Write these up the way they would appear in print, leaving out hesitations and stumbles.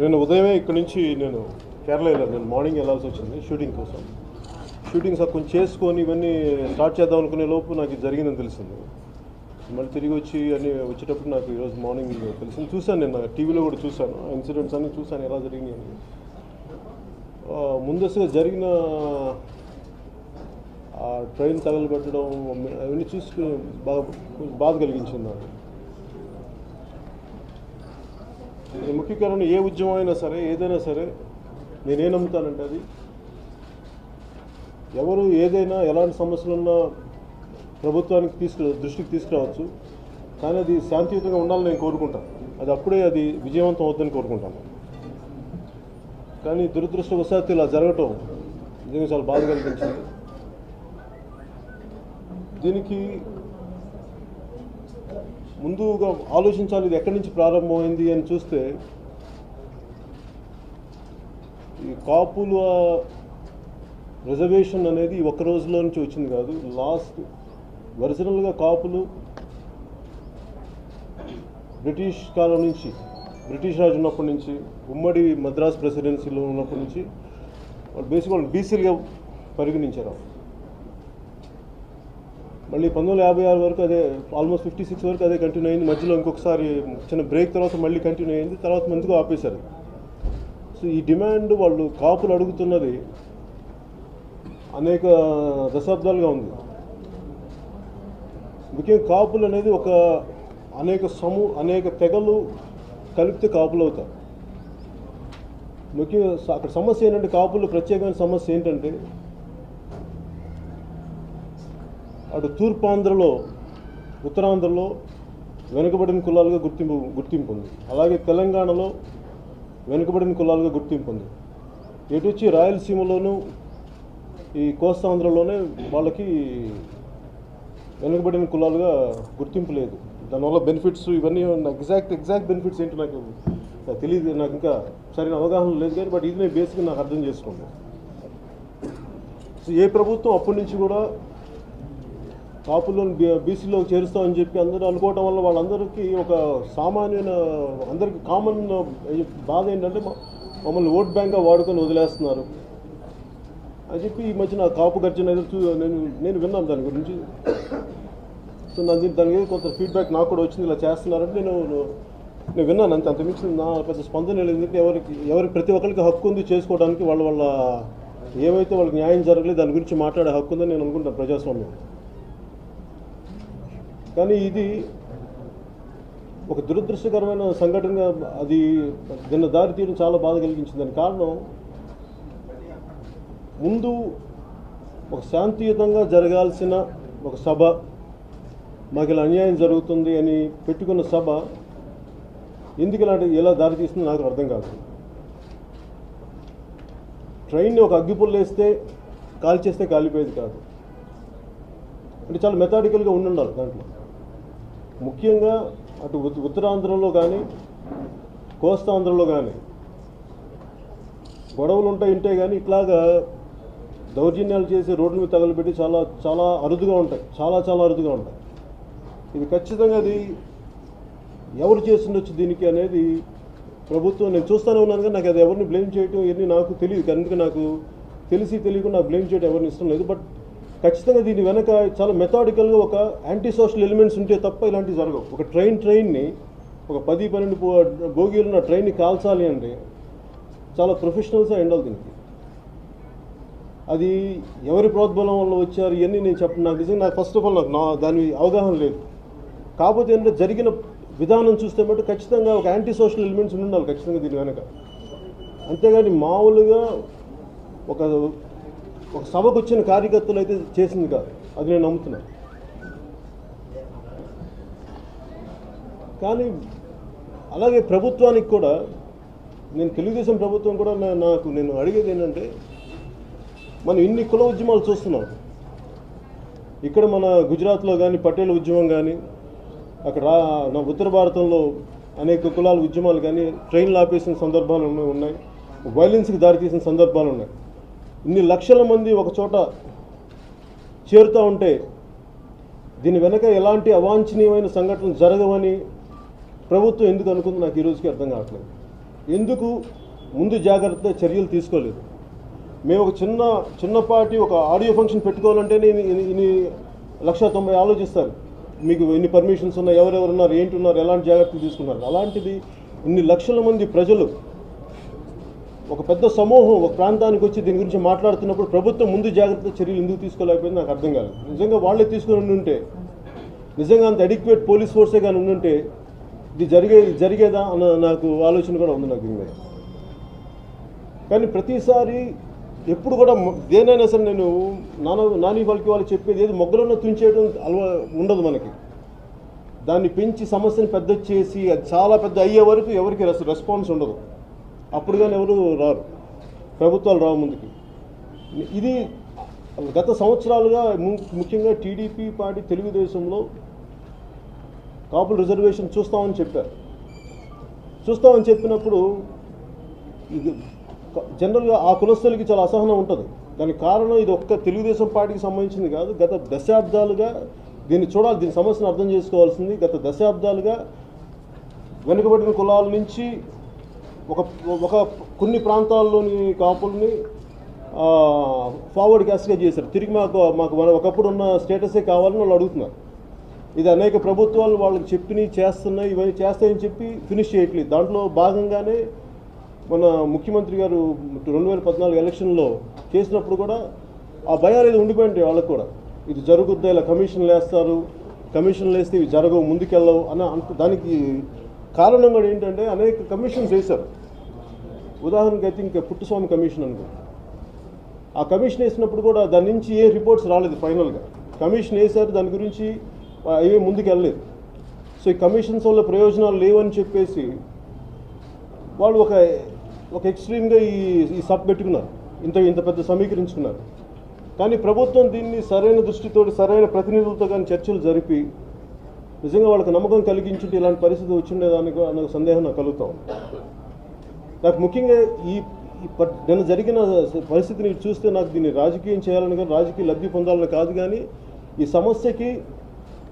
నేను ఉదయమే ఇక్కడి నుంచి నేను కేరళ వెళ్ళాను. నేను మార్నింగ్ వెళ్ళాల్సి వచ్చింది షూటింగ్ కోసం. షూటింగ్ కొంచెం చేసుకొని ఇవన్నీ స్టార్ట్ చేద్దాం అనుకునే లోపు నాకు ఇది జరిగిందని తెలిసింది. మళ్ళీ తిరిగి వచ్చేటప్పుడు నాకు ఈరోజు మార్నింగ్ తెలిసింది. చూశాను, నేను టీవీలో కూడా చూశాను, ఇన్సిడెంట్స్ అన్నీ చూశాను ఎలా జరిగినాయి అని. ముందస్తుగా జరిగిన ఆ ట్రైన్ తగలబెట్టడం అవన్నీ చూసుకుని బాధ కలిగించింది నాకు. ముఖ్య కారణం ఏ ఉద్యమం అయినా సరే, ఏదైనా సరే, నేనేం నమ్ముతానంటే అది ఎవరు ఏదైనా ఎలాంటి సమస్యలున్నా ప్రభుత్వానికి దృష్టికి తీసుకురావచ్చు, కానీ అది శాంతియుతంగా ఉండాలని నేను కోరుకుంటాను. అది విజయవంతం అవుతుందని కోరుకుంటాను. కానీ దురదృష్టవశాత్తు ఇలా జరగటం నిజంగా చాలా బాధ కలిగించింది. దీనికి ముందుగా ఆలోచించాలి, ఇది ఎక్కడి నుంచి ప్రారంభమైంది అని చూస్తే, ఈ కాపుల రిజర్వేషన్ అనేది ఒక్క రోజులో నుంచి వచ్చింది కాదు. ఒరిజినల్గా కాపులు బ్రిటిష్ కాలం నుంచి, బ్రిటిష్ రాజు ఉన్నప్పటి నుంచి, ఉమ్మడి మద్రాస్ ప్రెసిడెన్సీలో ఉన్నప్పటి నుంచి వాళ్ళు బీసీలుగా పరిగణించారు. మళ్ళీ 1956 వరకు అదే, ఆల్మోస్ట్ 56 వరకు అదే కంటిన్యూ అయింది. మధ్యలో ఇంకొకసారి చిన్న బ్రేక్ తర్వాత మళ్ళీ కంటిన్యూ అయింది. తర్వాత మందుకు ఆపేశారు. సో ఈ డిమాండ్ వాళ్ళు కాపులు అడుగుతున్నది అనేక దశాబ్దాలుగా ఉంది. ముఖ్యంగా కాపులు అనేది అనేక తెగలు కలిపితే కాపులు అవుతారు. ముఖ్యంగా అక్కడ సమస్య ఏంటంటే, కాపులు ప్రత్యేకమైన సమస్య ఏంటంటే, అటు తూర్పాంధ్రలో, ఉత్తరాంధ్రలో వెనుకబడిన కులాలుగా గుర్తింపు ఉంది. అలాగే తెలంగాణలో వెనుకబడిన కులాలుగా గుర్తింపు ఉంది. ఎటు వచ్చి రాయలసీమలోనూ ఈ కోస్తాంధ్రలోనే వాళ్ళకి వెనుకబడిన కులాలుగా గుర్తింపు లేదు. దానివల్ల బెనిఫిట్స్ ఇవన్నీ ఎగ్జాక్ట్ బెనిఫిట్స్ ఏంటో నాకు తెలియదు, నాకు ఇంకా సరైన అవగాహన లేదు. కానీ బట్ ఇది నేను బేసిక్గా నాకు అర్థం చేసుకున్నాను. సో ఏ ప్రభుత్వం అప్పటి నుంచి కూడా కాపులను బీసీలోకి చేరుస్తామని చెప్పి అందరూ అనుకోవటం వల్ల వాళ్ళందరికీ ఒక సామాన్యమైన, అందరికీ కామన్ బాధ ఏంటంటే, మమ్మల్ని ఓట్ బ్యాంక్గా వాడుకొని వదిలేస్తున్నారు అని చెప్పి ఈ మధ్యన కాపు గర్జన నేను విన్నాను దాని గురించి. సో దానికి కొంత ఫీడ్బ్యాక్ నాకు కూడా వచ్చింది, ఇలా చేస్తున్నారంటే నేను విన్నాను. అంతమించి నా పెద్ద స్పందన లేదు. ఎందుకంటే ఎవరికి ప్రతి ఒక్కరికి హక్కు ఉంది చేసుకోవడానికి, వాళ్ళ ఏవైతే వాళ్ళకి న్యాయం జరగలేదు దాని గురించి మాట్లాడే హక్కు ఉందని నేను అనుకుంటాను ప్రజాస్వామ్యం. కానీ ఇది ఒక దురదృష్టకరమైన సంఘటనగా దీన్ని దారి తీయడం చాలా బాధ కలిగించింది. దాని కారణం, ముందు ఒక శాంతియుతంగా జరగాల్సిన ఒక సభ, మాకు ఇలా అన్యాయం జరుగుతుంది అని పెట్టుకున్న సభ ఎందుకు ఎలా దారి తీస్తుందో నాకు అర్థం కాదు. ట్రైన్ని ఒక అగ్గిపుల్ల వేస్తే కాల్చేస్తే కాలిపోయేది కాదు. అంటే చాలా మెథాడికల్గా ఉండాలి దాంట్లో. ముఖ్యంగా అటు ఉత్తరాంధ్రలో కానీ కోస్తాంధ్రలో కానీ గొడవలు ఉంటే కానీ ఇట్లాగా దౌర్జన్యాలు చేసి రోడ్ల మీద తగలబెట్టి చాలా అరుదుగా ఉంటాయి, చాలా అరుదుగా ఉంటాయి. ఇది ఖచ్చితంగా అది ఎవరు చేస్తుండొచ్చు దీనికి అనేది ప్రభుత్వం, నేను చూస్తూనే ఉన్నాను. కానీ నాకు అది ఎవరిని బ్లేమ్ చేయటం ఇవన్నీ నాకు తెలియదు. అందుకే నాకు తెలియకుండా నాకు బ్లేమ్ చేయడం ఎవరిని ఇష్టం లేదు. బట్ ఖచ్చితంగా దీని వెనక చాలా మెథాడికల్గా ఒక యాంటీ సోషల్ ఎలిమెంట్స్ ఉంటే తప్ప ఇలాంటివి జరగవు. ఒక ట్రైన్ని ఒక 10-12 బోగీలు ఉన్న ట్రైన్ని కాల్చాలి అంటే చాలా ప్రొఫెషనల్స్గా ఉండాలి దీనికి. అది ఎవరి ప్రోద్బలం వల్ల వచ్చారు ఇవన్నీ నేను నాకు నిజంగా ఫస్ట్ ఆఫ్ ఆల్ దాని అవగాహన లేదు. కాకపోతే ఏంటంటే జరిగిన విధానం చూస్తే మటు ఖచ్చితంగా ఒక యాంటీ సోషల్ ఎలిమెంట్స్ ఉండాలి ఖచ్చితంగా దీని వెనక. అంతేగాని మామూలుగా ఒక సభకు వచ్చిన కార్యకర్తలు అయితే చేసింది కాదు, అది నేను నమ్ముతున్నాను. కానీ అలాగే ప్రభుత్వానికి కూడా, నేను తెలుగుదేశం ప్రభుత్వం కూడా నేను అడిగేది ఏంటంటే, మనం ఇన్ని కుల ఉద్యమాలు చూస్తున్నాం. ఇక్కడ మన గుజరాత్లో కానీ పటేల్ ఉద్యమం కానీ, అక్కడ ఉత్తర భారతంలో అనేక కులాల ఉద్యమాలు కానీ ట్రైన్లు ఆపేసిన సందర్భాలు ఉన్నాయి, వైలెన్స్కి దారితీసిన సందర్భాలు ఉన్నాయి. ఇన్ని లక్షల మంది ఒక చోట చేరుతూ ఉంటే దీని వెనక ఎలాంటి అవాంఛనీయమైన సంఘటనలు జరగవని ప్రభుత్వం ఎందుకు అనుకుంది నాకు ఈ రోజుకి అర్థం కావట్లేదు. ఎందుకు ముందు జాగ్రత్త చర్యలు తీసుకోలేదు? మేము ఒక చిన్నపాటి ఒక ఆడియో ఫంక్షన్ పెట్టుకోవాలంటేనే ఇన్ని 1,90,000 ఆలోచిస్తారు. మీకు ఎన్ని పర్మిషన్స్ ఉన్నాయి, ఎవరెవరు ఉన్నారు, ఏంటి ఉన్నారు, ఎలాంటి జాగ్రత్తలు తీసుకున్నారు. అలాంటిది ఇన్ని లక్షల మంది ప్రజలు ఒక పెద్ద సమూహం ఒక ప్రాంతానికి వచ్చి దీని గురించి మాట్లాడుతున్నప్పుడు ప్రభుత్వం ముందు జాగ్రత్త చర్యలు ఎందుకు తీసుకోలేకపోయింది నాకు అర్థం కాలేదు. నిజంగా వాళ్ళే తీసుకుని ఉంటే, నిజంగా అంత అడిక్వేట్ పోలీస్ ఫోర్సే కానీ ఉండుంటే ఇది జరిగేదా అన్న నాకు ఆలోచన కూడా ఉంది నాకు దీని మీద. కానీ ప్రతిసారి ఎప్పుడు కూడా దేనైనా సరే నేను నాని వాళ్ళు చెప్పేది ఏది మొగ్గలను తుంచేయడం ఉండదు మనకి. దాన్ని పెంచి సమస్యను పెద్ద చేసి అది చాలా పెద్ద అయ్యే వరకు ఎవరికి రెస్పాన్స్ ఉండదు. అప్పుడు కానీ ఎవరు రారు, ప్రభుత్వాలు రావు ముందుకి. ఇది గత సంవత్సరాలుగా ముఖ్యంగా టీడీపీ పార్టీ తెలుగుదేశంలో కాపుల రిజర్వేషన్ చూస్తామని చెప్పారు. చూస్తామని చెప్పినప్పుడు ఇది జనరల్గా ఆ కులస్తులకి చాలా అసహనం ఉంటుంది. దానికి కారణం ఇది ఒక్క తెలుగుదేశం పార్టీకి సంబంధించింది కాదు. గత దశాబ్దాలుగా దీన్ని చూడాలి, దీని సమస్యను అర్థం చేసుకోవాల్సింది. గత దశాబ్దాలుగా వెనుకబడిన కులాల నుంచి ఒక కొన్ని ప్రాంతాల్లోని కాపుల్ని ఫార్వర్డ్ క్యాస్ట్గా చేశారు. తిరిగి మాకు ఒకప్పుడు ఉన్న స్టేటసే కావాలని వాళ్ళు అడుగుతున్నారు. ఇది అనేక ప్రభుత్వాలు వాళ్ళకి చెప్పినవి చేస్తున్నాయి, ఇవన్నీ చేస్తాయని చెప్పి ఫినిష్ చేయట్లేదు. దాంట్లో భాగంగానే మన ముఖ్యమంత్రి గారు 2014 ఎలక్షన్లో చేసినప్పుడు కూడా ఆ భయాలు ఏదో ఉండిపోయింటాయి వాళ్ళకు కూడా. ఇది జరుగుద్దా, ఇలా కమిషన్లు వేస్తారు, కమిషన్లు వేస్తే ఇవి జరగవు, ముందుకెళ్ళవు దానికి కారణం కూడా ఏంటంటే అనేక కమిషన్స్ వేశారు. ఉదాహరణకి అయితే ఇంకా పుట్టుస్వామి కమిషన్ అనుకో, ఆ కమిషన్ వేసినప్పుడు కూడా దాని నుంచి ఏ రిపోర్ట్స్ రాలేదు. ఫైనల్గా కమిషన్ వేశారు, దాని గురించి ఏమీ ముందుకు వెళ్ళలేదు. సో ఈ కమిషన్స్ వల్ల ప్రయోజనాలు లేవని చెప్పేసి వాళ్ళు ఒక ఎక్స్ట్రీమ్గా ఈ సబ్ పెట్టుకున్నారు, ఇంత పెద్ద సమీకరించుకున్నారు. కానీ ప్రభుత్వం దీన్ని సరైన దృష్టితో సరైన ప్రతినిధులతో కానీ చర్చలు జరిపి నిజంగా వాళ్ళకి నమ్మకం కలిగించుంటే ఇలాంటి పరిస్థితి వచ్చిండేదానికి అన్న సందేహం నాకు కలుగుతా ఉంది. నాకు ముఖ్యంగా నిన్న జరిగిన పరిస్థితిని చూస్తే నాకు దీన్ని రాజకీయం చేయాలని కానీ రాజకీయ లబ్ధి పొందాలని కాదు, కానీ ఈ సమస్యకి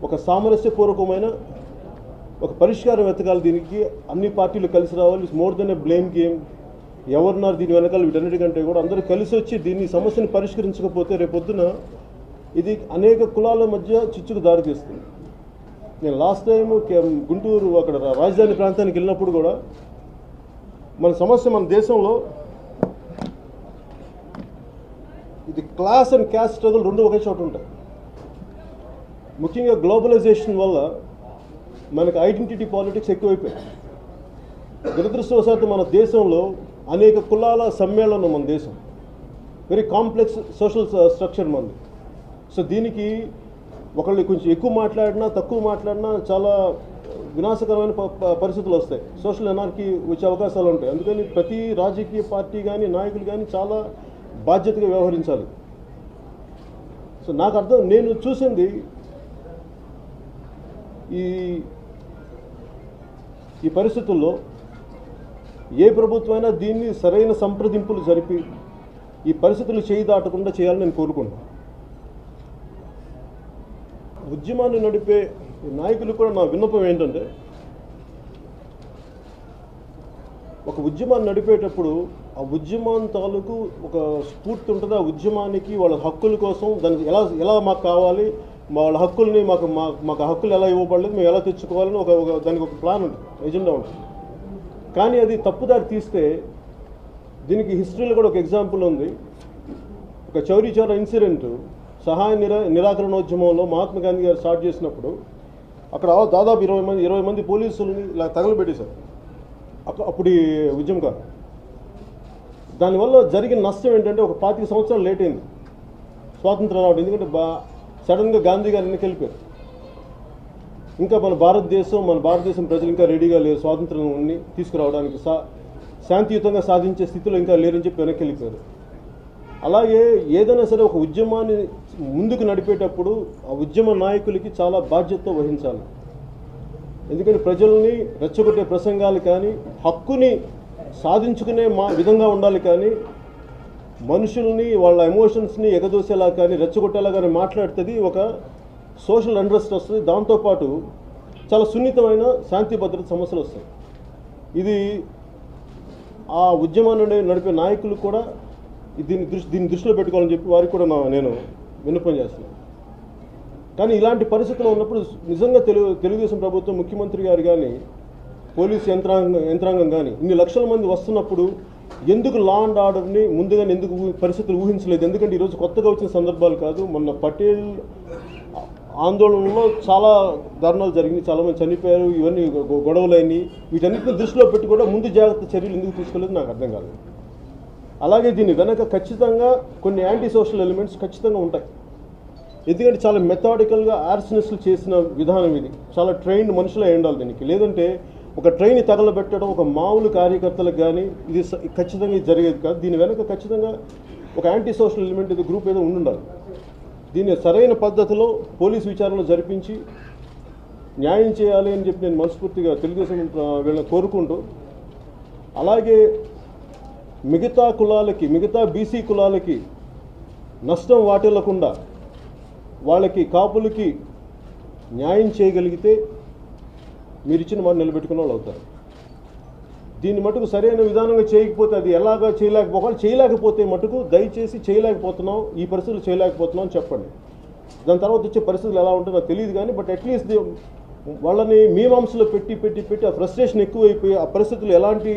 ఒక సామరస్యపూర్వకమైన ఒక పరిష్కారం వెతకాలి. దీనికి అన్ని పార్టీలు కలిసి రావాలి. It's more than a blame game. ఎవరున్నారు దీని వెనకాల వీటన్నిటికంటే కూడా అందరూ కలిసి వచ్చి దీన్ని సమస్యను పరిష్కరించకపోతే రేపొద్దున ఇది అనేక కులాల మధ్య చిచ్చుకు దారితీస్తుంది. నేను లాస్ట్ టైం గుంటూరు అక్కడ రాజధాని ప్రాంతానికి వెళ్ళినప్పుడు కూడా మన సమస్య మన దేశంలో ఇది క్లాస్ అండ్ క్యాస్ట్ స్ట్రగుల్ రెండు ఒకే చోట ఉంటాయి. ముఖ్యంగా గ్లోబలైజేషన్ వల్ల మనకు ఐడెంటిటీ పాలిటిక్స్ ఎక్కువైపోయాయి. దురదృష్టవశాత్తు మన దేశంలో అనేక కులాల సమ్మేళనం మన దేశం, వెరీ కాంప్లెక్స్ సోషల్ స్ట్రక్చర్ మనది. సో దీనికి ఒకళ్ళు కొంచెం ఎక్కువ మాట్లాడినా తక్కువ మాట్లాడినా చాలా వినాశకరమైన పరిస్థితులు వస్తాయి. సోషల్ ఎనార్కీ వచ్చే అవకాశాలు ఉంటాయి. అందుకని ప్రతి రాజకీయ పార్టీ కానీ నాయకులు కానీ చాలా బాధ్యతగా వ్యవహరించాలి. సో నేను చూసింది ఈ పరిస్థితుల్లో ఏ ప్రభుత్వమైనా దీన్ని సరైన సంప్రదింపులు జరిపి ఈ పరిస్థితులు చేయి దాటకుండా చేయాలని నేను కోరుకుంటున్నాను. ఉద్యమాన్ని నడిపే నాయకులు కూడా నా విన్నపం ఏంటంటే, ఒక ఉద్యమాన్ని నడిపేటప్పుడు ఆ ఉద్యమం తాలూకు ఒక స్ఫూర్తి ఉంటుంది. ఆ ఉద్యమానికి వాళ్ళ హక్కుల కోసం దానికి ఎలా మాకు కావాలి, వాళ్ళ హక్కుల్ని మాకు హక్కులు ఎలా ఇవ్వబడలేదు, మేము ఎలా తెచ్చుకోవాలని దానికి ఒక ప్లాన్ ఉంటుంది, ఎజెండా ఉంటుంది. కానీ అది తప్పుదారి తీస్తే దీనికి హిస్టరీలో కూడా ఒక ఎగ్జాంపుల్ ఉంది. ఒక చౌరీ చౌరా ఇన్సిడెంట్ సహాయ నిరాకరణోద్యమంలో మహాత్మా గాంధీ గారు స్టార్ట్ చేసినప్పుడు అక్కడ దాదాపు 20 మంది పోలీసులని ఇలా తగలబెట్టేశారు అప్పుడు ఉద్యమకారు. దానివల్ల జరిగిన నష్టం ఏంటంటే ఒక 25 సంవత్సరాలు లేట్ అయింది స్వాతంత్రం రావడం. ఎందుకంటే సడన్గా గాంధీ గారు వెనకెళ్ళిపోయారు. ఇంకా మన భారతదేశం ప్రజలు ఇంకా రెడీగా లేరు స్వాతంత్రాన్ని తీసుకురావడానికి, శాంతియుతంగా సాధించే స్థితిలో ఇంకా లేరని చెప్పి వెనక్కి వెళ్ళిపోయారు. అలాగే ఏదైనా సరే ఒక ఉద్యమాన్ని ముందుకు నడిపేటప్పుడు ఆ ఉద్యమ నాయకులకి చాలా బాధ్యత వహించాలి. ఎందుకంటే ప్రజల్ని రెచ్చగొట్టే ప్రసంగాలు కానీ హక్కుని సాధించుకునే విధంగా ఉండాలి, కానీ మనుషుల్ని వాళ్ళ ఎమోషన్స్ని ఎగదోసేలా కానీ రెచ్చగొట్టేలా కానీ మాట్లాడుతుంది ఒక సోషల్ అన్రెస్ట్ వస్తుంది. దాంతోపాటు చాలా సున్నితమైన శాంతి భద్రత సమస్యలు వస్తాయి. ఇది ఆ ఉద్యమాన్ని నడిపే నాయకులు కూడా దీన్ని దృష్టిలో పెట్టుకోవాలని చెప్పి వారికి కూడా నేను విన్నపం చేస్తున్నాను. కానీ ఇలాంటి పరిస్థితుల్లో ఉన్నప్పుడు నిజంగా తెలుగుదేశం ప్రభుత్వం ముఖ్యమంత్రి గారు కానీ పోలీసు యంత్రాంగం కానీ ఇన్ని లక్షల మంది వస్తున్నప్పుడు ఎందుకు లా అండ్ ఆర్డర్ని ముందుగానే ఎందుకు పరిస్థితులు ఊహించలేదు? ఎందుకంటే ఈరోజు కొత్తగా వచ్చిన సందర్భాలు కాదు. మొన్న పటేల్ ఆందోళనలో చాలా దారుణాలు జరిగింది, చాలామంది చనిపోయారు, ఇవన్నీ గొడవలైనవి. వీటన్నిటిని దృష్టిలో పెట్టి కూడా ముందు జాగ్రత్త చర్యలు ఎందుకు తీసుకోలేదు నాకు అర్థం కాదు. అలాగే దీని వెనక ఖచ్చితంగా కొన్ని యాంటీ సోషల్ ఎలిమెంట్స్ ఖచ్చితంగా ఉంటాయి. ఎందుకంటే చాలా మెథాడికల్గా ఆర్సనిస్టులు చేసిన విధానం ఇది. చాలా ట్రైన్డ్ మనుషులే ఉండాలి దీనికి. లేదంటే ఒక ట్రైన్ తగలబెట్టడం ఒక మామూలు కార్యకర్తలకు కానీ ఇది ఖచ్చితంగా ఇది జరిగేది కాదు. దీని వెనక ఖచ్చితంగా ఒక యాంటీ సోషల్ ఎలిమెంట్ ఇది గ్రూప్ ఏదో ఉండాలి. దీన్ని సరైన పద్ధతిలో పోలీసు విచారణలు జరిపించి న్యాయం చేయాలి అని చెప్పి నేను మనస్ఫూర్తిగా తెలుగుదేశం వీళ్ళని కోరుకుంటూ, అలాగే మిగతా కులాలకి, మిగతా బీసీ కులాలకి నష్టం వాటిల్లకుండా వాళ్ళకి కాపులకి న్యాయం చేయగలిగితే మీరు ఇచ్చిన మాట నిలబెట్టుకున్న వాళ్ళు అవుతారు. దీన్ని మటుకు సరైన విధానంగా చేయకపోతే అది ఎలాగా చేయలేకపోతే మటుకు దయచేసి చేయలేకపోతున్నాం, ఈ పరిస్థితులు చేయలేకపోతున్నాం అని చెప్పండి. దాని తర్వాత వచ్చే పరిస్థితులు ఎలా ఉంటుందో నాకు తెలియదు కానీ బట్ అట్లీస్ట్ వాళ్ళని మీమాంసలో పెట్టి ఆ ఫ్రస్ట్రేషన్ ఎక్కువైపోయి ఆ పరిస్థితులు ఎలాంటి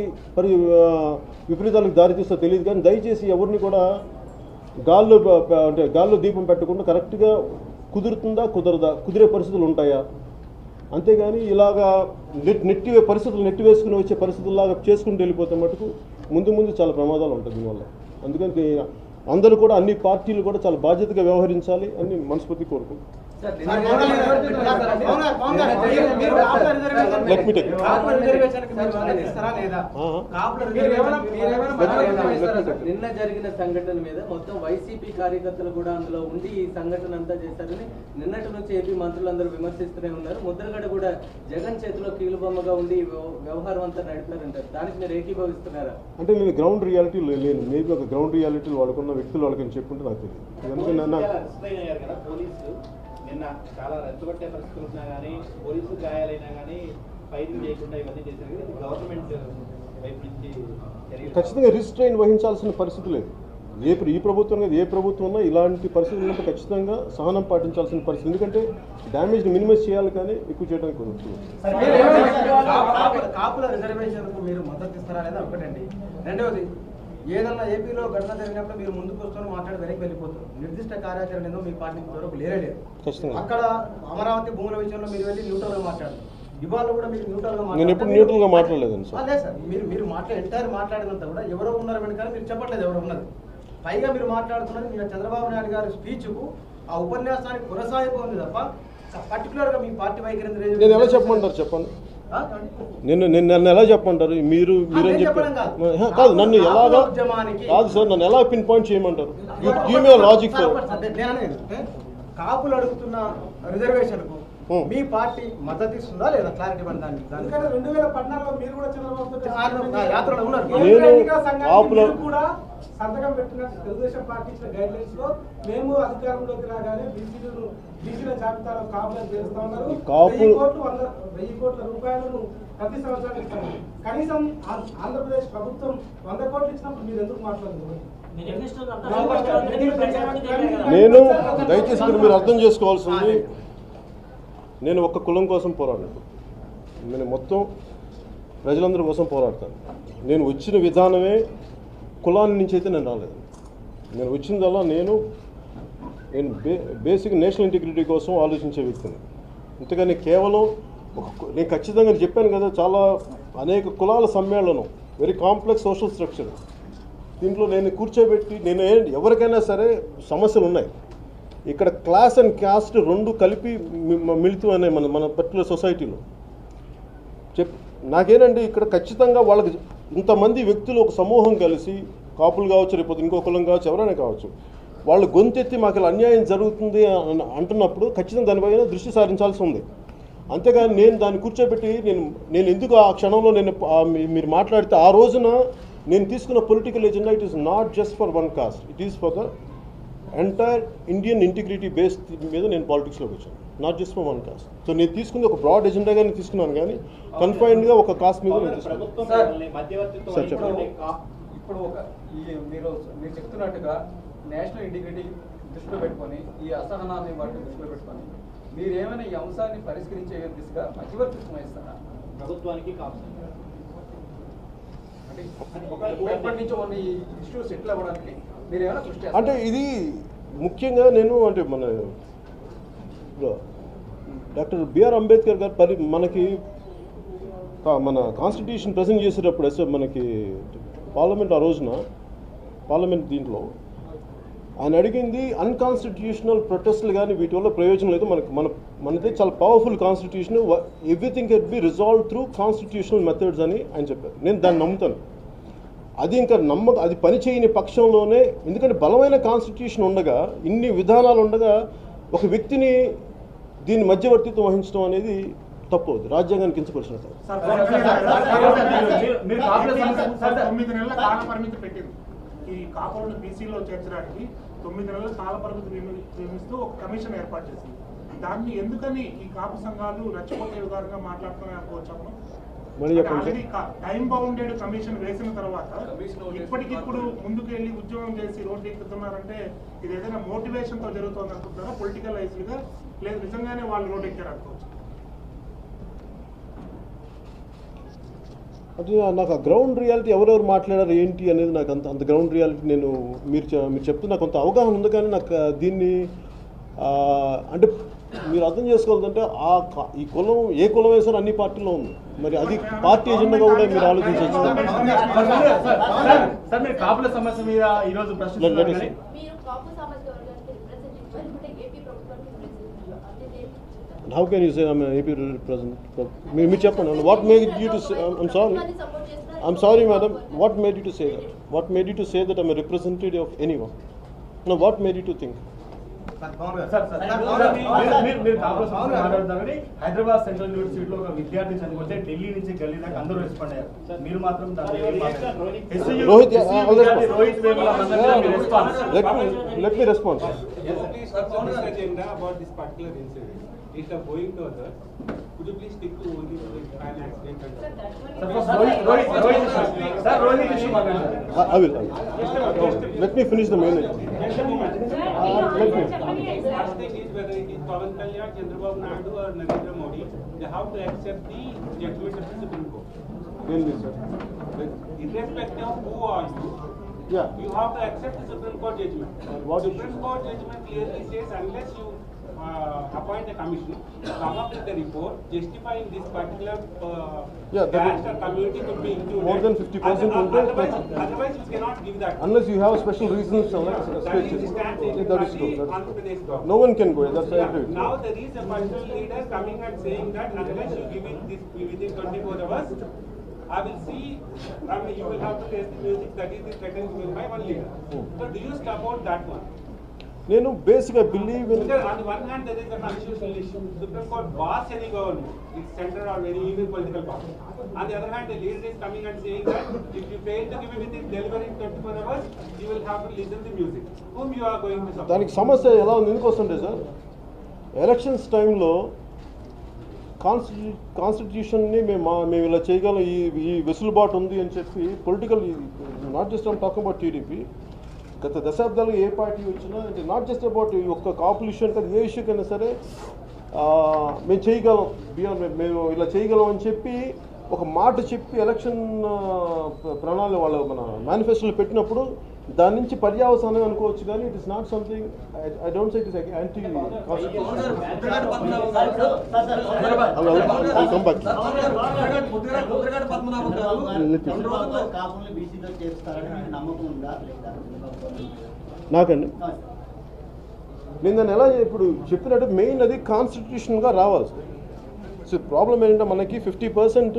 విపరీతాలకు దారితీస్తో తెలియదు కానీ దయచేసి ఎవరిని కూడా గాల్లో దీపం పెట్టకుండా కరెక్ట్గా కుదురుతుందా కుదరదా, కుదిరే పరిస్థితులు ఉంటాయా, అంతేగాని ఇలాగా పరిస్థితులు నెట్టివేసుకుని వచ్చే పరిస్థితుల్లాగా చేసుకుంటూ వెళ్ళిపోతే మటుకు ముందు చాలా ప్రమాదాలు ఉంటాయి దీనివల్ల. అందుకని అందరూ కూడా అన్ని పార్టీలు కూడా చాలా బాధ్యతగా వ్యవహరించాలి అని మనస్ఫూర్తి కోరుకుంటున్నాను. నిన్న జరిగిన సంఘటన మీద మొత్తం వైసీపీ కార్యకర్తలు కూడా అందులో ఉండి ఈ సంఘటన అంతా చేశారని నిన్నటి నుంచి ఏపీ మంత్రులందరూ విమర్శిస్తూనే ఉన్నారు. ముద్రగడ కూడా జగన్ చేతిలో కీలుబొమ్మగా ఉండి వ్యవహారం అంతా నడిపారంటారు. దానికి మీరు ఏకీభవిస్తున్నారా? అంటే నేను గ్రౌండ్ రియాలిటీ లేను. మేబీ ఒక గ్రౌండ్ రియాలిటీలు వాడుకున్న వ్యక్తులు వాళ్ళకని చెప్పుకుంటే నాకు తెలియదు. నిన్న చాలా రెచ్చగొట్టే పరిస్థితులు ఉన్నా కానీ పోలీసు గాయాలైనా కానీ ఫైరింగ్ చేయకుండా ఇవన్నీ చేశారు. గవర్నమెంట్ వైపు నుంచి ఖచ్చితంగా రిస్ట్రైన్ వహించాల్సిన పరిస్థితి లేదు. ఈ ప్రభుత్వం కాదు, ఏ ప్రభుత్వం ఉన్నా ఇలాంటి పరిస్థితులు ఉన్నప్పుడు ఖచ్చితంగా సహనం పాటించాల్సిన పరిస్థితి. ఎందుకంటే డ్యామేజ్ని మినిమైజ్ చేయాలి కానీ ఎక్కువ చేయడానికి కుదరదు. కాపుల రిజర్వేషన్కు మీరు మద్దతు ఇస్తారా లేదా ఒకటండి. రెండవది, ఏదన్నా ఏపీలో ఘటన జరిగినప్పుడు మీరు ముందుకు వస్తూ మాట్లాడి వెనక్కి వెళ్ళిపోతారు. నిర్దిష్ట కార్యాచరణ ఏదో మీ పార్టీ వరకు లేరలేదు. అక్కడ అమరావతి భూముల విషయంలో మీరు వెళ్ళి న్యూట్రల్గా మాట్లాడారు. ఇవాళ కూడా మీరు న్యూట్రల్గా నేను ఎప్పుడు న్యూట్రల్గా మాట్లాడలేదండి సార్. లేదు సార్, మీరు ఎంటైర్ మాట్లాడినంత కూడా ఎవరో ఉన్నారు వెనుక మీరు చెప్పట్లేదు ఎవరో ఉన్నారు. పైగా మీరు మాట్లాడుతున్నది మీరు చంద్రబాబు నాయుడు గారి స్పీచ్కు ఆ ఉపన్యాసానికి కొనసాగిపో ఉంది తప్ప పర్టికులర్గా మీ పార్టీ వైఖరి నేను ఎలా చెప్పమంటారు చెప్పండి. నన్ను ఎలా చెప్పమంటారు? మీరు మీరేం చెప్పారు కాదు, నన్ను ఎలాగా కాదు సార్, నన్ను ఎలా పిన్ పాయింట్ చేయమంటారు? Give me logic sir. కాపులు అడుగుతున్న రిజర్వేషన్కు మీ పార్టీ మద్దతు ఇస్తుందా లేదా? క్లారిటీ ఇవ్వండి. దాన్ని 2014లో మీరు కూడా చంద్రబాబు సంతకం పెట్టిన తెలుగుదేశం పార్టీ ఇచ్చిన గైడ్ లైన్స్ లో మేము అధికారంలోకి రాగానే బీసీల జాబితాలో కాపులను చేరుస్తా ఉన్నారు. 1000 కోట్ల రూపాయలను ప్రతి సంవత్సరం ఇస్తారు. కనీసం ఆంధ్రప్రదేశ్ ప్రభుత్వం 100 కోట్లు ఇచ్చినప్పుడు మీరు ఎందుకు మాట్లాడుతున్నారు? నేను దయచేసి మీరు అర్థం చేసుకోవాల్సింది, నేను ఒక్క కులం కోసం పోరాడను. నేను మొత్తం ప్రజలందరి కోసం పోరాడతాను. నేను వచ్చిన విధానమే కులాన్ని నుంచి అయితే నేను రాలేదు. నేను వచ్చిందల్లా నేను బేసిక్ నేషనల్ ఇంటిగ్రిటీ కోసం ఆలోచించే వ్యక్తిని. అంతేగాని కేవలం నేను ఖచ్చితంగా చెప్పాను కదా, చాలా అనేక కులాల సమ్మేళనం, వెరీ కాంప్లెక్స్ సోషల్ స్ట్రక్చర్. దీంట్లో నేను కూర్చోబెట్టి నేను ఎవరికైనా సరే సమస్యలు ఉన్నాయి. ఇక్కడ క్లాస్ అండ్ క్యాస్ట్ రెండు కలిపి మిళితం అనే మన పర్టికులర్ సొసైటీలో నాకేనండి ఇక్కడ ఖచ్చితంగా వాళ్ళకి ఇంతమంది వ్యక్తులు ఒక సమూహం కలిసి, కాపులు కావచ్చు, రేపు ఇంకో కులం కావచ్చు, ఎవరైనా కావచ్చు, వాళ్ళు గొంతెత్తి మాకు ఇలా అన్యాయం జరుగుతుంది అంటున్నప్పుడు ఖచ్చితంగా దానిపైన దృష్టి సారించాల్సి ఉంది. అంతేగాని నేను దాన్ని కూర్చోబెట్టి నేను ఎందుకు ఆ క్షణంలో మీరు మాట్లాడితే ఆ రోజున నేను తీసుకున్న political agenda it is not just for one cost, it is for the entire Indian integrity base మీద నేను పాలిటిక్స్లోకి వచ్చాను. Not just for one cost. So నేను తీసుకుంది ఒక బ్రాడ్ ఎజెండాగానే తీసుకున్నాను, కానీ కన్ఫైన్డ్గా ఒక కాస్ట్ మీద నేను తీసుకున్నాను. ప్రభుత్వం సార్, మిమ్మల్ని మధ్యవర్తిత్వం సార్, చెప్పండి. ఇప్పుడు మీరు చెప్తున్నట్టుగా నేషనల్ ఇంటిగ్రిటీ దృష్టిలో పెట్టుకొని ఈ అసహనాన్ని వాటిని దృష్టిలో పెట్టుకొని మీరు ఏమైనా ఈ అంశాన్ని పరిష్కరించే దిశగా మధ్యవర్తిత్వం వహిస్తారా? ప్రభుత్వానికి కావచ్చు. అంటే ఎప్పటి నుంచో ఉన్న ఈ ఇష్యూస్ సెటిల్ అవ్వడానికి మీరు ఏమైనా కృషి చేస్తారా? అంటే ఇది ముఖ్యంగా నేను అంటే మన డాక్టర్ బిఆర్ అంబేద్కర్ గారు మనకి మన కాన్స్టిట్యూషన్ ప్రజెంట్ చేసేటప్పుడు మనకి పార్లమెంట్ ఆ రోజున పార్లమెంట్ దీంట్లో ఆయన అడిగింది అన్కాన్స్టిట్యూషనల్ ప్రొటెస్ట్లు కానీ వీటి వల్ల ప్రయోజనం లేదు, మనది చాలా powerful constitution, everything can be resolve through constitutional methods అని ఆయన చెప్పారు. నేను దాన్ని నమ్ముతాను. అది ఇంకా అది పనిచేయని పక్షంలోనే, ఎందుకంటే బలమైన కాన్స్టిట్యూషన్ ఉండగా, ఇన్ని విధానాలు ఉండగా ఒక వ్యక్తిని దీన్ని మధ్యవర్తిత్వం వహించడం అనేది తప్పు అవుతుంది, రాజ్యాంగాన్ని కించపరిచినట్టు. 9 నెలల కాల పరిమితి పెట్టింది ఈ కాపులను బీసీలో చేర్చడానికి. 9 నెలల కాల పరిమితి నియమిస్తూ ఒక కమిషన్ ఏర్పాటు చేసింది. దాన్ని ఎందుకని ఈ కాపు సంఘాలు రెచ్చగొట్టే విధానంగా మాట్లాడుతున్నాయి అనుకోవచ్చు. ఆల్రెడీ టైం బౌండెడ్ కమిషన్ వేసిన తర్వాత ఇప్పటికిప్పుడు ముందుకు వెళ్ళి ఉద్యోగం చేసి రోడ్డు ఎక్కుతున్నారంటే ఇది ఏదైనా మోటివేషన్ తో జరుగుతుంది అనుకుంటారా, పొలిటికలైజ్డ్ గా, లేదు నిజంగానే వాళ్ళు రోడ్డు ఎక్కారు అనుకోవచ్చు? అది నాకు ఆ గ్రౌండ్ రియాలిటీ ఎవరెవరు మాట్లాడారు ఏంటి అనేది నాకు అంత గ్రౌండ్ రియాలిటీ మీరు చెప్తున్న కొంత అవగాహన ఉంది, కానీ నాకు దీన్ని అంటే మీరు అర్థం చేసుకోవాలంటే ఈ కులం ఏ కులం వేసారో అన్ని పార్టీలో ఉంది, మరి అది పార్టీ ఎజెండాగా కూడా మీరు ఆలోచించవచ్చు. కాపుల సమస్య మీద ఈ రోజు How can you say I'm an AP representative? మీరు చెప్పండి. What made you to say? I'm sorry, madam. What made you to say that? What made you to say that I'm a representative of anyone? No, what made you to think? Hyderabad central యూనివర్సిటీలో ఒక విద్యార్థి చనిపోతే ఢిల్లీ నుంచి గల్లీ దాకా అందరూ respond అయ్యారు. మీరు మాత్రం Rohit, let me respond. If you are going to others, could you please stick to only the crime accident? I will. Let me finish the main. Last thing is whether it is Pawan Kalyan, Chandrababu Naidu or Narendra Modi, they have to accept the judgment of the Supreme Court. Irrespective of who are you, you have to accept the Supreme Court judgment. Supreme Court judgment clearly says unless you appoint a commission, come up with a report justifying this particular caste or community could be included. More than 50% otherwise you cannot give that. Unless you have special reasons, that is the stand that is true. Andhra Pradesh government. No one can go. That's I agree. Now there is a personal leader coming and saying that unless you give it this within 24 hours, I will see. I mean, you will have to taste the music. That is the threatened by one leader. So do you support that one? నేను బేసిక్గా believe in Because on the one hand there is a constitutional issue. Supreme Court bars any government. It's centered on any even political party. On the other hand, the leader is coming and saying that if you fail to give it within delivery in 24 hours, you will have to listen to music. Whom you are going to support? దానికి సమస్య ఎలా ఉంది ఎందుకు వస్తుంటే sir, elections టైంలో కాన్స్టిట్యూషన్ని మేము ఇలా చేయగలం, ఈ వెసులుబాటు ఉంది అని చెప్పి political, not just I'm talking about TDP, గత దశాబ్దాలు ఏ పార్టీ వచ్చినా అంటే నాట్ జస్ట్ అబౌట్ ఒక్క కాపుల ఇష్యూ అంటే ఏ ఇష్యూ కైనా సరే మేము చేయగలం, మేము ఇలా చేయగలం అని చెప్పి ఒక మాట చెప్పి ఎలక్షన్ ప్రణాళిక వాళ్ళ మన మేనిఫెస్టోలో పెట్టినప్పుడు దాని నుంచి పర్యావసానం అనుకోవచ్చు, కానీ it is not something, I don't say it is anti నాకండి. నేను దాన్ని ఎలా ఇప్పుడు చెప్పినట్టు మెయిన్ అది కాన్స్టిట్యూషన్గా రావాలి. సో ప్రాబ్లం ఏంటంటే మనకి 50%,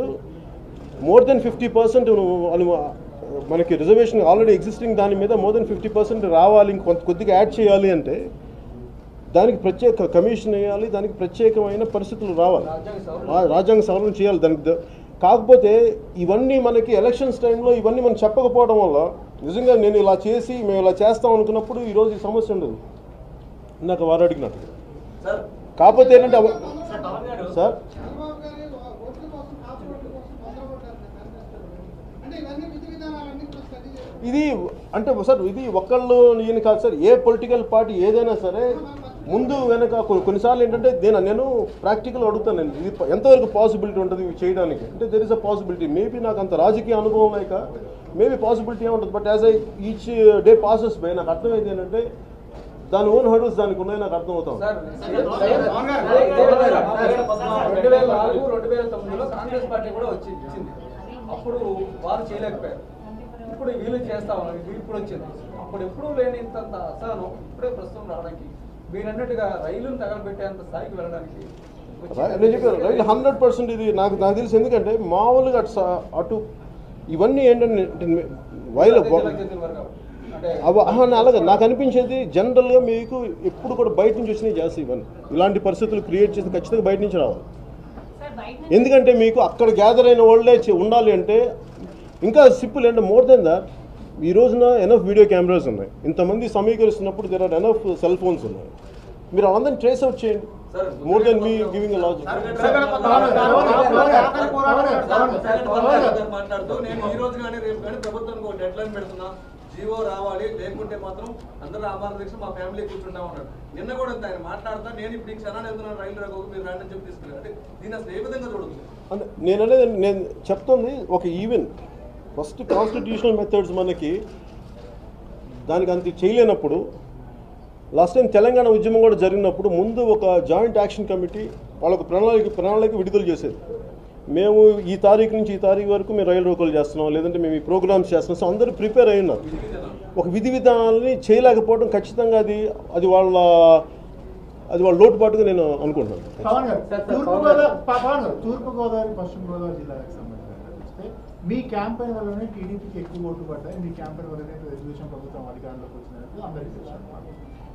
మోర్ దెన్ 50% మనకి రిజర్వేషన్ ఆల్రెడీ ఎగ్జిస్టింగ్ దాని మీద మోర్ దెన్ 50% రావాలి, కొద్దిగా యాడ్ చేయాలి అంటే దానికి ప్రత్యేక కమిషన్ వేయాలి, దానికి ప్రత్యేకమైన పరిస్థితులు రావాలి, రాజ్యాంగ సవరణ చేయాలి దానికి. కాకపోతే ఇవన్నీ మనకి ఎలక్షన్స్ టైంలో ఇవన్నీ మనం చెప్పకపోవడం వల్ల నిజంగా నేను ఇలా చేసి మేము ఇలా చేస్తాం అనుకున్నప్పుడు ఈరోజు ఈ సమస్య ఉండదు. ఇందాక వారు అడిగినట్టు సార్ కాకపోతే ఏంటంటే సార్ ఇది అంటే సార్ ఇది ఒక్కళ్ళు ఈయన కాదు సార్, ఏ పొలిటికల్ పార్టీ ఏదైనా సరే ముందు వెనక కొన్నిసార్లు ఏంటంటే నేను ప్రాక్టికల్ అడుగుతాను, నేను ఇది ఎంతవరకు పాసిబిలిటీ ఉంటుంది ఇవి చేయడానికి అంటే there is a possibility. Maybe నాకు అంత రాజకీయ అనుభవం లేక మేబీ పాసిబిలిటీ ఏముంటుంది, but as I each day passes by నాకు అర్థమైంది ఏంటంటే దాని ఓన్ హర్డల్స్ దానికి ఉన్నాయి, నాకు అర్థమవుతాం. 2004-2009లో కాంగ్రెస్ పార్టీ కూడా వచ్చింది, అప్పుడు వారు చేయలేకపోయారు, ఇప్పుడు వీళ్ళు చేస్తా ఉన్నారు, ఇప్పుడు వచ్చింది. అప్పుడు ఎప్పుడూ లేని ఇంత అసహనం ఇప్పుడే ప్రస్తుతం రావడానికి, మీరు అన్నట్టుగా రైలును తగలబెట్టేంత స్థాయికి వెళ్ళడానికి నేను చెప్పాను రైలు 100% ఇది నాకు తెలిసి. ఎందుకంటే మామూలుగా అటు ఇవన్నీ ఏంటంటే అలాగే నాకు అనిపించేది జనరల్గా మీకు ఎప్పుడు కూడా బయట నుంచి వచ్చినాయి చేస్తాయి ఇవన్నీ, ఇలాంటి పరిస్థితులు క్రియేట్ చేసి ఖచ్చితంగా బయట నుంచి రావాలి. ఎందుకంటే మీకు అక్కడ గ్యాదర్ అయిన వాళ్ళే ఉండాలి అంటే ఇంకా సింపుల్ అంటే మోర్ దెన్ దాట్ ఈ రోజున ఎనఫ్ వీడియో కెమెరాస్ ఉన్నాయి, ఇంతమంది సమీకరిస్తున్నప్పుడు there are enough cell phones ఉన్నాయి, మీరు అందరిని ట్రేస్ అవుట్ చేయండి. More than me giving a logic. మాట్లాడుతూ నేను ఈ రోజు కానీ రేపు కానీ ప్రభుత్వానికి ఒక డెడ్ లైన్ పెడుతున్నా, జీవో రావాలి, లేకుంటే మాత్రం అందరూ ఆమరణ దీక్ష మా ఫ్యామిలీ కూర్చుంటా ఉన్నాడు. నిన్న కూడా ఆయన మాట్లాడుతా నేను ఇప్పుడు ఈ క్షణాన్ని వెళ్తున్నాను రైలు రాకపోతే మీరు రాండి అని చెప్పి తీసుకెళ్ళారు. అంటే దీన్ని అసలు ఏ విధంగా చూడదు అంటే నేను అనేది నేను చెప్తుంది ఒక ఈవెన్ ఫస్ట్ కాన్స్టిట్యూషనల్ మెథడ్స్ మనకి దానికి అంత చేయలేనప్పుడు లాస్ట్ టైం తెలంగాణ ఉద్యమం కూడా జరిగినప్పుడు ముందు ఒక జాయింట్ యాక్షన్ కమిటీ వాళ్ళకు ప్రణాళిక విడుదల చేసేది. మేము ఈ తారీఖు నుంచి ఈ తారీఖు వరకు మేము రైలు రోకోలు చేస్తున్నాం, లేదంటే మేము ఈ ప్రోగ్రామ్స్ చేస్తున్నాం. సో అందరూ ప్రిపేర్ అయి ఉన్నారు. ఒక విధి విధానాలని చేయలేకపోవడం ఖచ్చితంగా అది వాళ్ళ లోటుపాటుగా నేను అనుకుంటున్నాను. తూర్పుగోదావరి పశ్చిమ గోదావరి జిల్లాలకు సంబంధించి మీ క్యాంపెయిన్ వల్లనే టీడీపీకి ఎక్కువ ఓట్లు పడ్డాయి, మీ క్యాంపెయిన్ వల్లనే తెలుగుదేశం ప్రభుత్వం అధికారంలోకి వచ్చినట్టు అందరికీ తెలుసు.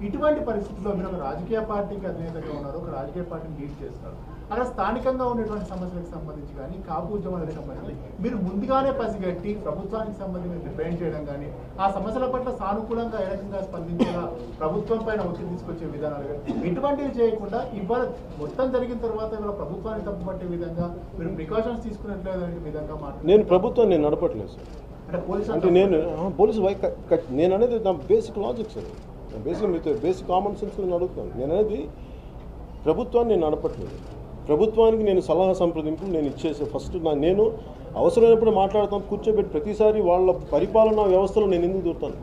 ఇటువంటి పరిస్థితుల్లో మీరు ఒక రాజకీయ పార్టీకి అధినేతగా ఉన్నారు, ఒక రాజకీయ పార్టీని లీడ్ చేస్తారు. అలా స్థానికంగా ఉన్నటువంటి సమస్యలకు సంబంధించి కానీ కాపు ఉద్యమాలకు సంబంధించి మీరు ముందుగానే పసిగట్టి ప్రభుత్వానికి సంబంధించి డిపెండ్ చేయడం కానీ ఆ సమస్యల పట్ల సానుకూలంగా ఏ రకంగా స్పందించేలా ప్రభుత్వం పైన ఒత్తిడి తీసుకొచ్చే విధానాలు కానీ ఇటువంటివి చేయకుండా ఇవాళ మొత్తం జరిగిన తర్వాత ఇవాళ ప్రభుత్వాన్ని తప్పుపట్టే విధంగా మీరు ప్రికాషన్స్ తీసుకున్నట్లేదు విధంగా నేను ప్రభుత్వాన్ని నేను నడపట్లేదు సార్. అంటే నేను అనేది నా basic logic sir, basic common sense నేను అడుగుతాను. నేను అనేది ప్రభుత్వాన్ని నేను నడపట్లేదు, ప్రభుత్వానికి నేను సలహా సంప్రదింపులు నేను ఇచ్చేసే ఫస్ట్ నేను అవసరమైనప్పుడు మాట్లాడతాను, కూర్చోబెట్టి ప్రతిసారి వాళ్ళ పరిపాలనా వ్యవస్థలో నేను ఎందుకు దూరుతాను.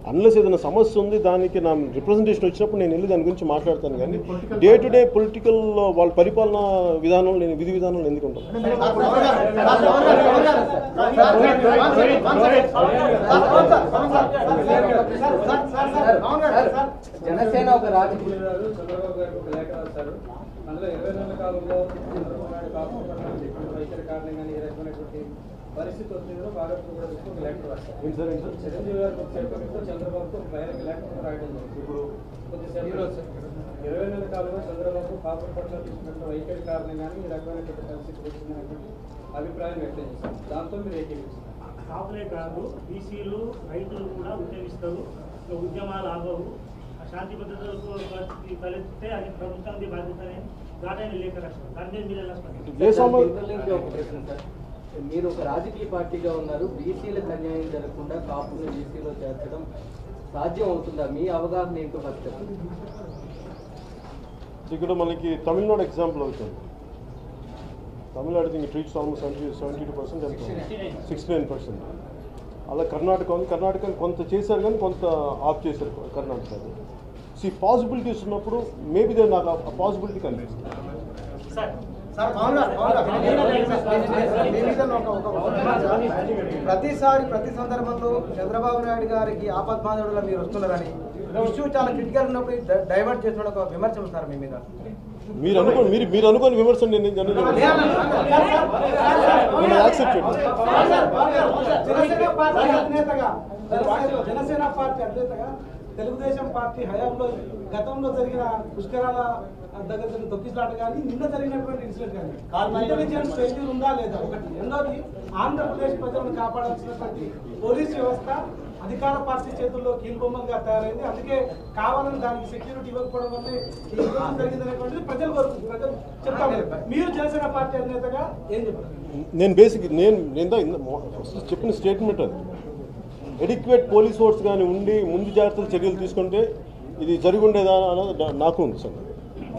అన్లెస్ ఏదైనా సమస్య ఉంది దానికి నా రిప్రజెంటేషన్ వచ్చినప్పుడు నేను వెళ్ళి దాని గురించి మాట్లాడతాను. కానీ డే టు డే పొలిటికల్ వాళ్ళ పరిపాలనా విధానం నేను విధి విధానాలు ఎందుకు ఉంటాను. జనసేన ఒక రాజకీయ చంద్రబాబు గారికి ఒక లేఖ రాశారు, అందులో 20 కాలంలో చంద్రబాబు నాయుడు కాకుండా వైఖరి కారణంగా ఏ రకమైనటువంటి పరిస్థితి వచ్చిందో భారత్ కూడా ఒక లేఖ రాశారు. చిరంజీవి గారికి ఒక చెప్పడంతో చంద్రబాబుతో ఒక లేఖ రాయడం జరిగింది. ఇప్పుడు కొద్దిసేపు 20 కాలంలో చంద్రబాబు కాపుల పట్ల తీసుకున్న వైఖరి కారణంగానే ఈ రకమైనటువంటి పరిస్థితి వచ్చిందనేటువంటి అభిప్రాయం వ్యక్తం చేశారు. దాంతో మీరు ఏకీభవిస్తారు? కాపులే కాదు, బీసీలు రైతులు కూడా ఉద్యమిస్తారు, ఉద్యమాలు ఆగవు, శాంతి భద్రతలకు పరిస్థితి తలెత్తితే అది ప్రభుత్వానికి బాధ్యతనే దాటైన లేఖ రాష్ట్రం. దాని మీద మీరు ఎలా స్పందిస్తారు? మీరు ఒక రాజకీయ పార్టీగా ఉన్నారు, బీసీలకు అన్యాయం జరగకుండా కాపులను బీసీలో చేర్చడం సాధ్యం అవుతుందా? మీ అవగాహన ఏంటో ఫస్ట్ చెప్పండి. ఇక్కడ మనకి తమిళనాడు ఎగ్జాంపుల్ అవుతుంది. Tamil Nadu think treats almost 72% 69%. అలా కర్ణాటక ఉంది, కర్ణాటక కొంత చేశారు కానీ కొంత ఆఫ్ చేశారు కర్ణాటక. పాసిబిలిటీస్ ఉన్నప్పుడు మేబీ నాకు ఆ పాసిబిలిటీ కనిపిస్తుంది. ప్రతి సందర్భంలో చంద్రబాబు నాయుడు గారికి ఆపద్బాంధవుడుగా మీరు వస్తున్నారని ఇష్యూ చాలా క్రిటికల్ ఉన్నప్పుడు డైవర్ట్ చేసిన ఒక విమర్శ సార్ మీ మీద. మీరు అనుకోని విమర్శ నేను జనసేన పార్టీ అధినేతగా తెలుగుదేశం పార్టీ హయాంలో గతంలో జరిగిన పుష్కరాల దగ్గర జరిగిన తొక్కిసలాట కానీ నిన్న జరిగినటువంటి ఇన్సిడెంట్ కానీ ఇంటెలిజెన్స్ ఫెయిల్యూర్ ఉందా లేదా ఒకటి. రెండోది ఆంధ్రప్రదేశ్ ప్రజలను కాపాడాల్సినటువంటి పోలీస్ వ్యవస్థ అధికార పార్టీ చేతుల్లో కీలుబొమ్మలుగా తయారైంది. అందుకే కావాలని దానికి సెక్యూరిటీ ఇవ్వకపోవడం వల్లే ఈ విషయం జరిగిందనేటువంటిది ప్రజలు చెప్తారు. మీరు జనసేన పార్టీ అధినేతగా ఏం చెప్తారు? నేను బేసిక్ నేను చెప్పిన స్టేట్మెంట్ అది. ఎడిక్వేట్ పోలీస్ ఫోర్స్ కానీ ఉండి ముందు జాగ్రత్తలు చర్యలు తీసుకుంటే ఇది జరిగి ఉండేదా అన్నది నాకు ఉంది సార్,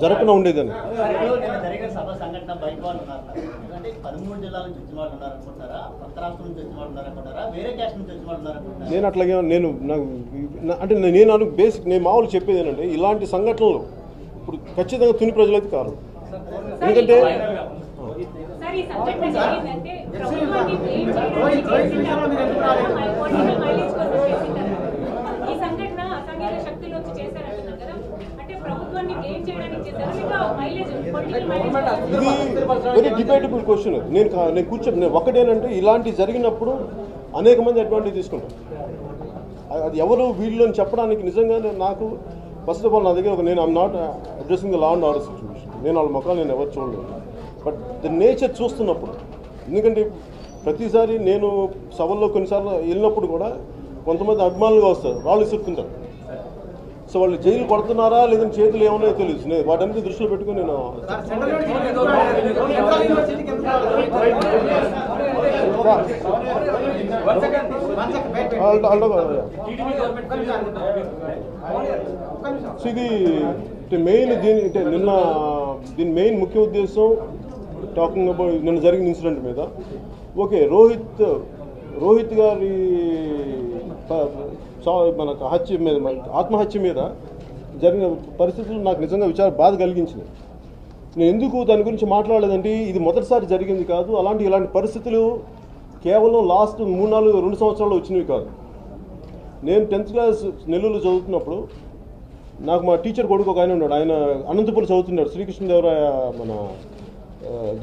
జరగకుండా ఉండేదని. జరిగిన సభ సంఘటన బయట వాళ్ళు ఉన్నారు, ఎందుకంటే 13 జిల్లాల నుంచి వచ్చిన వాళ్ళు ఉన్నారనుకుంటారా, కొత్త రాష్ట్రం నుంచి వచ్చిన వాళ్ళు ఉన్నారనుకుంటారా, వేరే క్యాస్ట్ నుంచి వచ్చిన వాళ్ళు ఉన్నారనుకుంటారా? నేను అట్లాగే అంటే నేను బేసిక్ నేను మామూలు చెప్పేది ఏంటంటే ఇలాంటి సంఘటనలు ఇప్పుడు ఖచ్చితంగా తుని ప్రజలైతే కాదు. ఎందుకంటే ఇది వెరీ డిబేటబుల్ క్వశ్చన్. నేను కూర్చొని ఒకటేనంటే ఇలాంటి జరిగినప్పుడు అనేక మంది అడ్వాంటేజ్ తీసుకుంటారు. అది ఎవరు వీళ్ళు అని చెప్పడానికి నిజంగా నాకు ఫస్ట్ ఆఫ్ ఆల్ నా దగ్గర నేను I'm not addressing the law and order situation. నేను వాళ్ళ మొక్కలు నేను ఎవరు చూడలేదు. బట్ ద నేచర్ చూస్తున్నప్పుడు, ఎందుకంటే ప్రతిసారి నేను సభల్లో కొన్నిసార్లు వెళ్ళినప్పుడు కూడా కొంతమంది అభిమానులుగా వస్తారు, వాళ్ళు ఇసురుతుంటారు. సో వాళ్ళు జైలు పడుతున్నారా లేదంటే చేతులు ఏమన్నా తెలియదు. నేను వాటన్నిటి దృష్టిలో పెట్టుకుని నేను సో ఇది మెయిన్ దీని మెయిన్ ముఖ్య ఉద్దేశం టాకింగ్ అబౌట్ నిన్న జరిగిన ఇన్సిడెంట్ మీద. ఓకే, రోహిత్ గారి మనకు హత్య మీద ఆత్మహత్య మీద జరిగిన పరిస్థితులు నాకు నిజంగా బాధ కలిగించినాయి. నేను ఎందుకు దాని గురించి మాట్లాడలేదంటే ఇది మొదటిసారి జరిగింది కాదు. ఇలాంటి పరిస్థితులు కేవలం లాస్ట్ 2 సంవత్సరాలు వచ్చినవి కాదు. నేను 10th క్లాస్ నెల్లూరులో చదువుతున్నప్పుడు నాకు మా టీచర్ కొడుకు ఒక ఆయన ఉన్నాడు. ఆయన అనంతపురం చదువుతున్నాడు, శ్రీకృష్ణదేవరాయ మన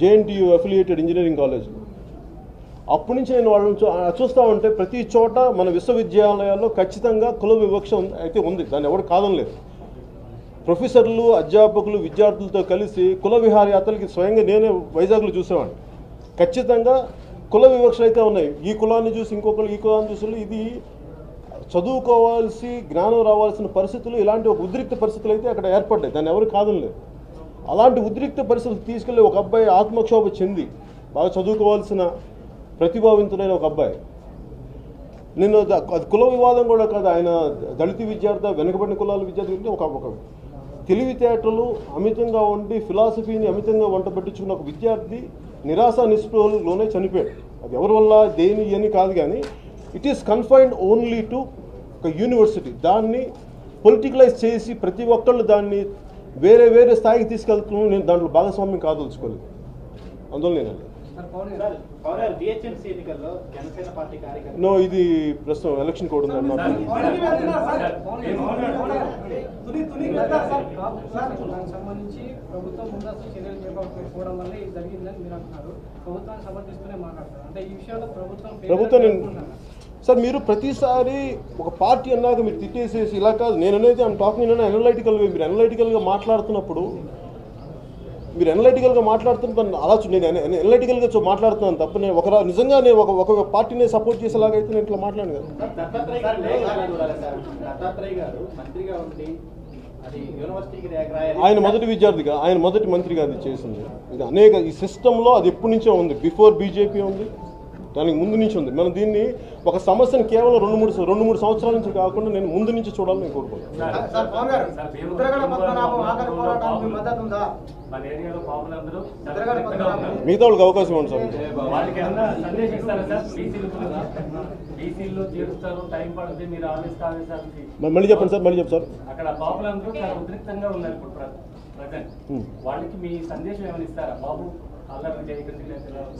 JNTU అఫిలియేటెడ్ ఇంజనీరింగ్ కాలేజ్. అప్పటి నుంచి నేను వాళ్ళని చూస్తూ ఉంటే ప్రతి చోట మన విశ్వవిద్యాలయాల్లో ఖచ్చితంగా కుల వివక్ష అయితే ఉంది, దాన్ని ఎవరు కాదనలేదు. ప్రొఫెసర్లు, అధ్యాపకులు, విద్యార్థులతో కలిసి కుల విహారయాత్రలకి స్వయంగా నేనే వైజాగ్లో చూసేవాడిని. ఖచ్చితంగా కుల వివక్షలు అయితే ఉన్నాయి. ఈ కులాన్ని చూసి ఇంకొకరు, ఈ కులాన్ని చూసి ఇది చదువుకోవాల్సి జ్ఞానం రావాల్సిన పరిస్థితులు, ఇలాంటి ఒక ఉద్రిక్త పరిస్థితులు అయితే అక్కడ ఏర్పడ్డాయి, దాన్ని ఎవరు కాదనలేదు. అలాంటి ఉద్రిక్త పరిస్థితులు తీసుకెళ్ళి ఒక అబ్బాయి ఆత్మక్షోభ చెంది బాగా చదువుకోవాల్సిన ప్రతిభావంతుడైన ఒక అబ్బాయి, నేను అది కుల వివాదం కూడా కాదు, ఆయన దళిత విద్యార్థి, వెనుకబడిన కులాల విద్యార్థి అంటే ఒక తెలివితేటలు అమితంగా ఉండి ఫిలాసఫీని అమితంగా వంట పట్టించుకున్న ఒక విద్యార్థి నిరాశ నిస్పృహలోనే చనిపోయాడు. అది ఎవరి వల్ల దేని అని కాదు, కానీ it is confined only to ఒక యూనివర్సిటీ. దాన్ని పొలిటికలైజ్ చేసి ప్రతి ఒక్కళ్ళు దాన్ని వేరే స్థాయికి తీసుకెళ్తున్నాను. నేను దాంట్లో భాగస్వామ్యం కాదలుచుకోలేదు. అందువల్ల నేను నో, ఇది ప్రస్తుతం ఎలక్షన్ కోడ్ ఉందండి. సంబంధించి ప్రభుత్వం ముందస్తు చర్యలు చేపట్టకపోవడం వల్ల ఇది జరిగిందని మీరు అంటున్నారు. ప్రభుత్వాన్ని సమర్థిస్తూనే మాట్లాడతారు. అంటే ఈ విషయంలో ప్రభుత్వం సార్, మీరు ప్రతిసారి ఒక పార్టీ అన్నాక మీరు తిట్టేసేసి ఇలా కాదు. నేను అనేది ఐఎమ్ టాకింగ్ అనలైటికల్గా. మీరు అనలైటికల్గా మాట్లాడుతున్నప్పుడు మీరు అనలైటికల్గా మాట్లాడుతున్న అలా నేను అనలైటికల్గా మాట్లాడుతున్నాను తప్ప నేను నిజంగా నేను ఒక పార్టీని సపోర్ట్ చేసేలాగైతే నేను ఇట్లా మాట్లాడను కదా. ఆయన మొదటి విద్యార్థిగా, ఆయన మొదటి మంత్రిగా అది చేసింది. ఇది ఈ సిస్టంలో అది ఎప్పటి నుంచో ఉంది. బిఫోర్ బీజేపీ ఉంది, దానికి ముందు నుంచి ఉంది. మనం దీన్ని ఒక సమస్యను కేవలం 2-3 సంవత్సరాల నుంచి కాకుండా నేను ముందు నుంచి చూడాలని నేను కోరుకుంటున్నాను. మిగతా వాళ్ళకి అవకాశం ఉంది సార్. మళ్ళీ చెప్పండి సార్, మళ్ళీ చెప్పండి సార్. అక్కడ బాబులందరూ చాలా ఉద్రిక్తంగా ఉన్నారు ఇప్పుడు ప్రజెంట్. వాళ్ళకి మీ సందేశం ఏమైనా ఇస్తారా బాబు?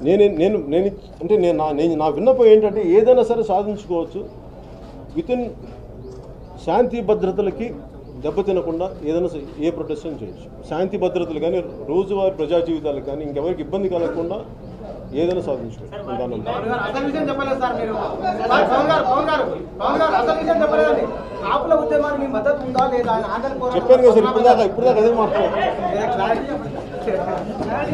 నేను నా విన్నపం ఏంటంటే ఏదైనా సరే సాధించుకోవచ్చు వితిన్ శాంతి భద్రతలకి దెబ్బతినకుండా ఏదైనా ఏ ప్రొటెస్ట్ చేయొచ్చు. శాంతి భద్రతలు కానీ రోజువారీ ప్రజా జీవితాలకు కానీ ఇంకెవరికి ఇబ్బంది కలగకుండా ఏదైనా సాధించుకోవచ్చు. అసలు విషయం చెప్పలేదు సార్ మీరు. పవన్ గారు అసలు విషయం చెప్పలేదండి. కాపుల ఉద్యమానికి మీ మద్దతు ఉందా లేదా? చెప్పాను కదా సార్, ఇప్పుడు దాకా అదే మాట్లాడారు.